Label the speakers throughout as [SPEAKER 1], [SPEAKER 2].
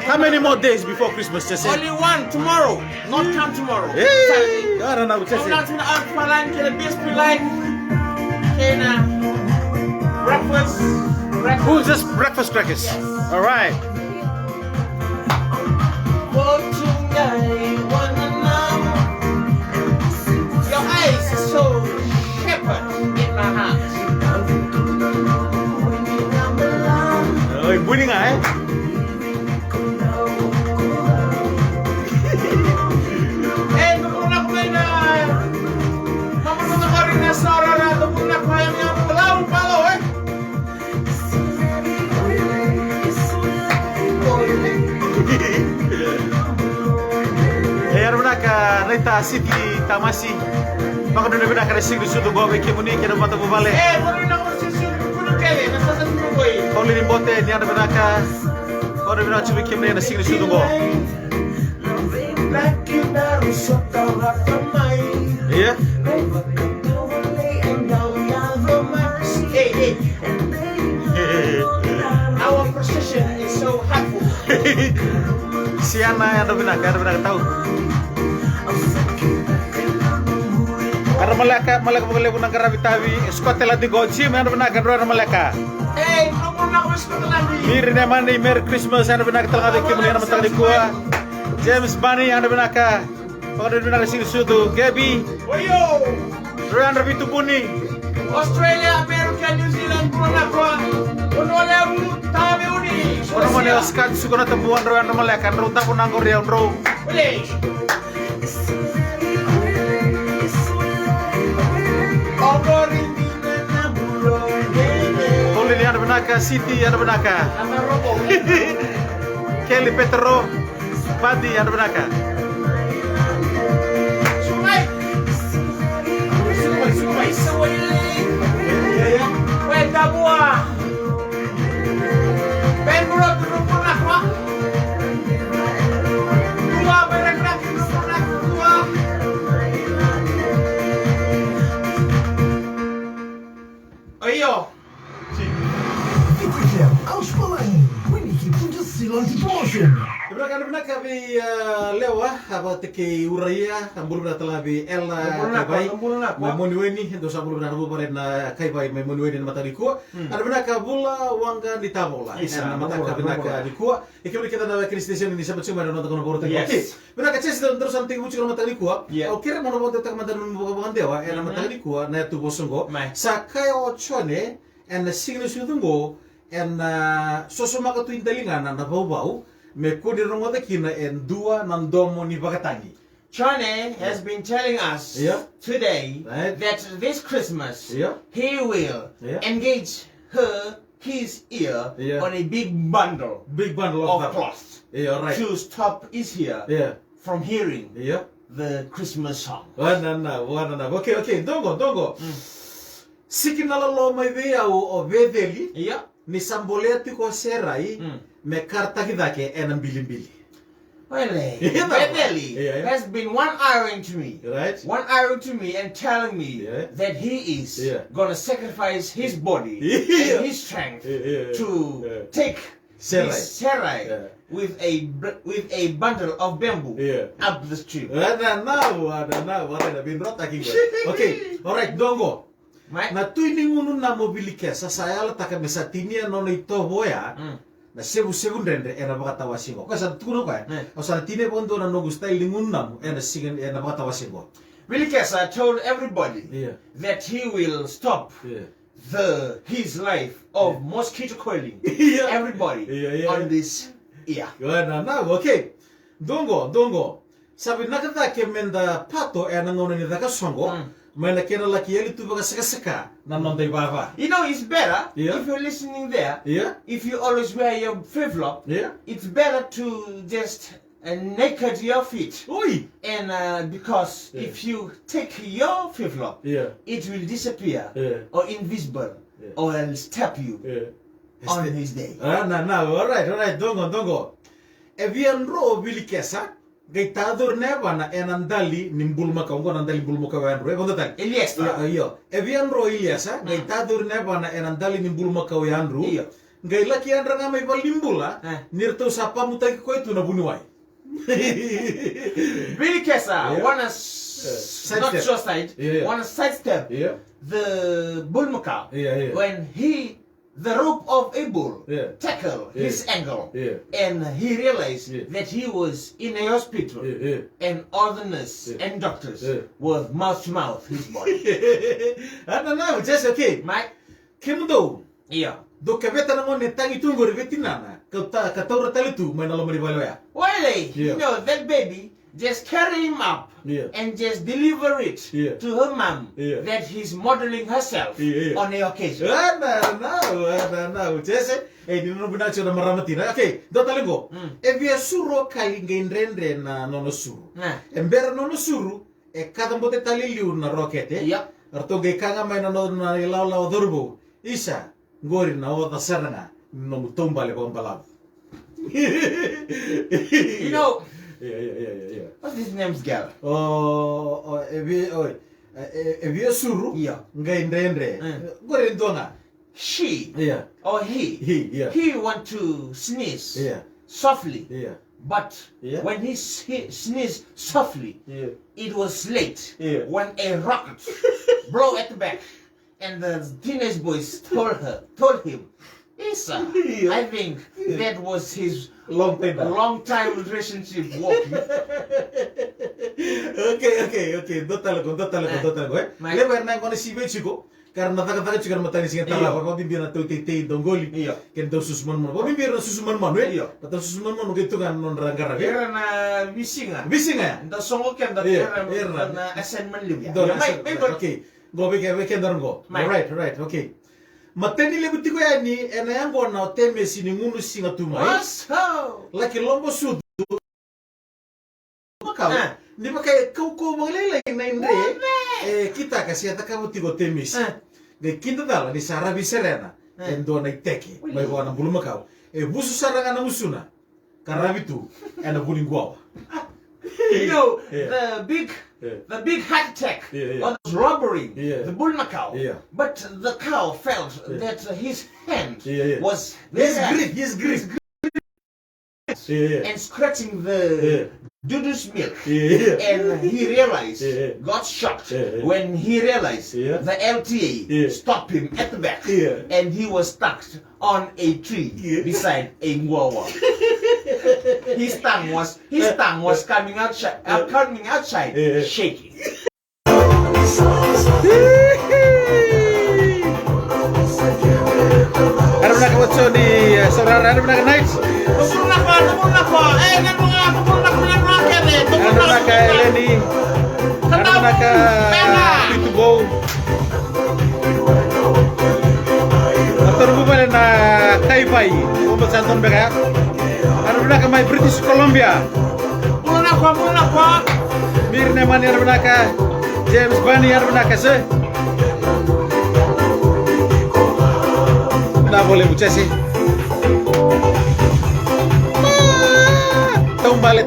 [SPEAKER 1] How many more days before Christmas, Chese?
[SPEAKER 2] Only one tomorrow, not come tomorrow.
[SPEAKER 1] Hey, I don't know,
[SPEAKER 2] Kom
[SPEAKER 1] Chese.
[SPEAKER 2] langs met de Alpha-lijn, de BSP-lijn. Geen breakfast.
[SPEAKER 1] Who's this breakfast crackers?
[SPEAKER 2] Yes.
[SPEAKER 1] All right.
[SPEAKER 2] For tonight, wanna know. Your eyes are so shepherd in my heart.
[SPEAKER 1] Oh, bunyi nggak eh?
[SPEAKER 2] Nakunak ko na. Mamunod ako rin na sa oras na nakunak ko yung palaw eh.
[SPEAKER 1] Yar benaka reta city tamasi. Maka dona benaka resing di sudu gobe ke muni ke mata bubale.
[SPEAKER 2] Muli na ko sa suno kele, nasa sa suno ko eh.
[SPEAKER 1] Kau lirin bote ni ada benaka. Kau ada benaka cumi ke muni na sing di sudu go. Iya.
[SPEAKER 2] Our procession is so helpful.
[SPEAKER 1] Siana ada benaka tahu. Karena malaka boleh punang karabi tabi. Skotela di goji mana benaka dua malaka.
[SPEAKER 2] Namun ako sa katalan.
[SPEAKER 1] Mir ne mani Merry Christmas ada benaka telah ada ke muni na matang di kuah. James Bunny ada benaka. Kau ada benaka sing di sudu. Gabi.
[SPEAKER 2] Oyo!
[SPEAKER 1] Royan Rabi Tupuni.
[SPEAKER 2] Australia, America, New Zealand, Purana, Unoleu, Tabe Uni.
[SPEAKER 1] Orang mana sekat suka nak temuan Royan malaka. Ruta punang Korea ro.
[SPEAKER 2] Boleh.
[SPEAKER 1] Boleh ni ada benaka City ada benaka. Kelly Petro. Padi ada benaka.
[SPEAKER 2] Sumay. Kwenta buah. Pembro tulong mo na kwa. Dua berak tulong na dua. Ayo.
[SPEAKER 3] Fiquem aos Palanhos. Winnie punya silon di promotion.
[SPEAKER 1] Beraka benaka bi lewa apa teke uraya tambul berata labi ella kai memoni weni do sabul berata bu parena kai bai memoni weni mata di kuah ada benaka bula wanga di tabola na mata ka benaka di kuah ikut kita na kristisyen ini sabat cuma nonton kono boro teke oke benaka ces terus anting muncul mata di kuah oke mono bonte tak mata bukan dewa ena mata di kuah na tu bosongo sakai ochone en signo sudungo en sosoma ka tu intalingan na bau me kodi rongoda kina en dua nandomo ni bakatangi.
[SPEAKER 2] Chane has been telling us today that this Christmas he will engage his ear on a big bundle of cloth to stop his ear from hearing the Christmas song.
[SPEAKER 1] Wanana. Okay, dongo. Sikinala lo mai vea o vedeli. Ni samboleti ko serai me karta kidake enam bilimbili.
[SPEAKER 2] Well, Bedeli has been one-iron to me.
[SPEAKER 1] Right?
[SPEAKER 2] One-iron to me and telling me that he is gonna sacrifice his body and his strength to take his serai with a bundle of bamboo up the street.
[SPEAKER 1] Okay, alright, dongo. Na tuini ngunu na mobilike sa sayala taka mesatinia nono ito boya na sebu rende era baka tawasingo kasi tuno ka o sa tine pondo na no gustay lingun nam era sigen era baka tawasingo.
[SPEAKER 2] Vilikesa told everybody that he will stop his life of mosquito coiling everybody on this ear.
[SPEAKER 1] Okay, dongo sabi nakata ke menda pato era ngono ni daka songo mana kena laki eli tu baka seka na nondai baba.
[SPEAKER 2] You know, it's better if you're listening there. If you always wear your flip-flop, it's better to just naked your feet. And because if you take your flip-flop, it will disappear or invisible or will stab you on his day.
[SPEAKER 1] Alright, dongo. Evian ro bilikesa. Gaitador neva na enandali nimbulma ka ngo nandali bulma ka wan ro e bonda
[SPEAKER 2] Elias
[SPEAKER 1] yo evian ro Elias gaitador neva na enandali nimbulma ka wan ro Ngai laki andra may balimbula. Nirto sa pamutay ko ito na bunuay.
[SPEAKER 2] Billy Kessa, one is not suicide, one is sidestep. The bull macaw, when the rope of a bull tackled his ankle, and he realized that he was in a hospital, and all the nurses and doctors were mouth to mouth his body.
[SPEAKER 1] I don't know, just okay.
[SPEAKER 2] Mike?
[SPEAKER 1] Kimundo.
[SPEAKER 2] Yeah.
[SPEAKER 1] Do kabeta na mo netangi tungo rivetinana. Kataura talitu may nalomari baloya.
[SPEAKER 2] Well, you know, that baby, just carry him up and just deliver it to her mom that he's modeling herself on the occasion.
[SPEAKER 1] No. Jesse, di non binaccio da maramatina. Okay, dotalengo. E via suro kalinga indrendre na nono suru. Embera nono suru e kada mbote taliliu na rokete. Arto ge kanga mai na na ilaula odurbo. Isa ngori na oda seranga no mutombale bombalav.
[SPEAKER 2] You know.
[SPEAKER 1] Yeah.
[SPEAKER 2] What's his name's girl?
[SPEAKER 1] Evia suru. Ngai ndendre. Ngori ndonga.
[SPEAKER 2] She. Or he. He want to sneeze. Softly. But when he sneezed softly, it was late. When a rocket blew at the back, and the teenage boys told him, Isa, I think that was his long time relationship walking.
[SPEAKER 1] Okay. Dotalago. Lebar na kono si Bechiko. Karena taga juga matani singa tala ko bimbir na tete dongoli. Ken do susman mo. Bimbir na susman mo Patang susman mo gitu kan non rangara.
[SPEAKER 2] Era na bisinga. Nda songo ken da na assignment liu.
[SPEAKER 1] Okay. Go we can go. Right. Okay. Mateni lebuti ko yani ena yango na teme sini ngunu singa tumai. Laki lombo sudu. Makau. Ni pakai kau mengelele na inde. Kita kasih ataka butigo temis. Ge kinda dala di sarabi serena. Endo na iteke. Mai wana bulu makau. Busu saranga na musuna. Karabitu ena bulingwa.
[SPEAKER 2] You know, the big heart attack was robbering the bull macaw. But the cow felt that his hand was
[SPEAKER 1] his grip.
[SPEAKER 2] And scratching the Dudu's milk. And he realized, got shocked when he realized the LTA stopped him at the back. And he was stuck on a tree beside a guava. His tongue was coming outside shaking.
[SPEAKER 1] Ada pernah kamu di saudara ada pernah night?
[SPEAKER 2] Tunggu apa?
[SPEAKER 1] Ada pernah ke Eleni? Ada pernah ke Pintu Bow? Atau bukan na Kaipai? Untuk Santon Bega? Ada pernah ke My British Columbia?
[SPEAKER 2] Bulan apa?
[SPEAKER 1] Mirne Mani ada pernah ke James Bunny ada pernah ke se? Nggak boleh buca sih. Tumbale.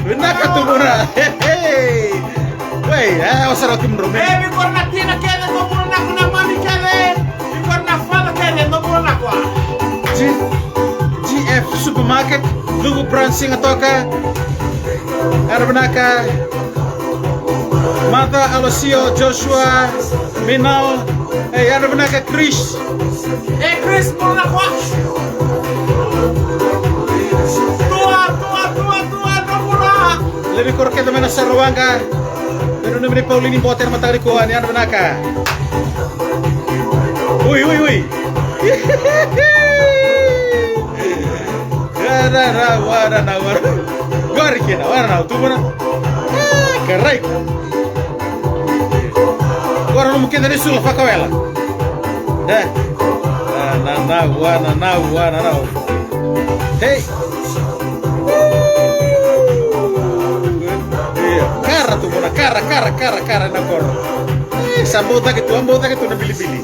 [SPEAKER 1] Benar kata murah. Wey, osara kimro.
[SPEAKER 2] Bikor na tina kene no bulan ako na mami kene. Bikor na fala kene no bulan ako.
[SPEAKER 1] GF Supermarket, Lugu Branching atoka. Arbanaka. Mata Alosio Joshua Minal. Arbanaka Chris.
[SPEAKER 2] Chris bulan ako.
[SPEAKER 1] Lebih korek teman Sarwanga. Pero naman ni Pauline Potter matari ko ani ano naka. Uy. Wara. Gori kena, wara tu mana. Kerai. Gora no mungkin dari sul fakawela. Na. Hey. Cara tu mona, cara na cor. Sambota que tu na bili-bili.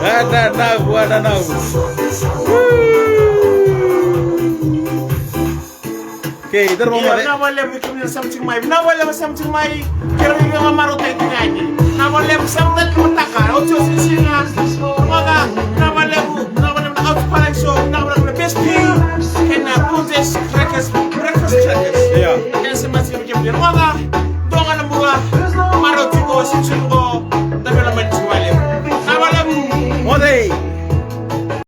[SPEAKER 1] Ada na. Okay, Okay, dar mo mare.
[SPEAKER 2] Na wala mo kami something mai. Kero yung mga marote kinani. Na wala mo something mataka. Ocho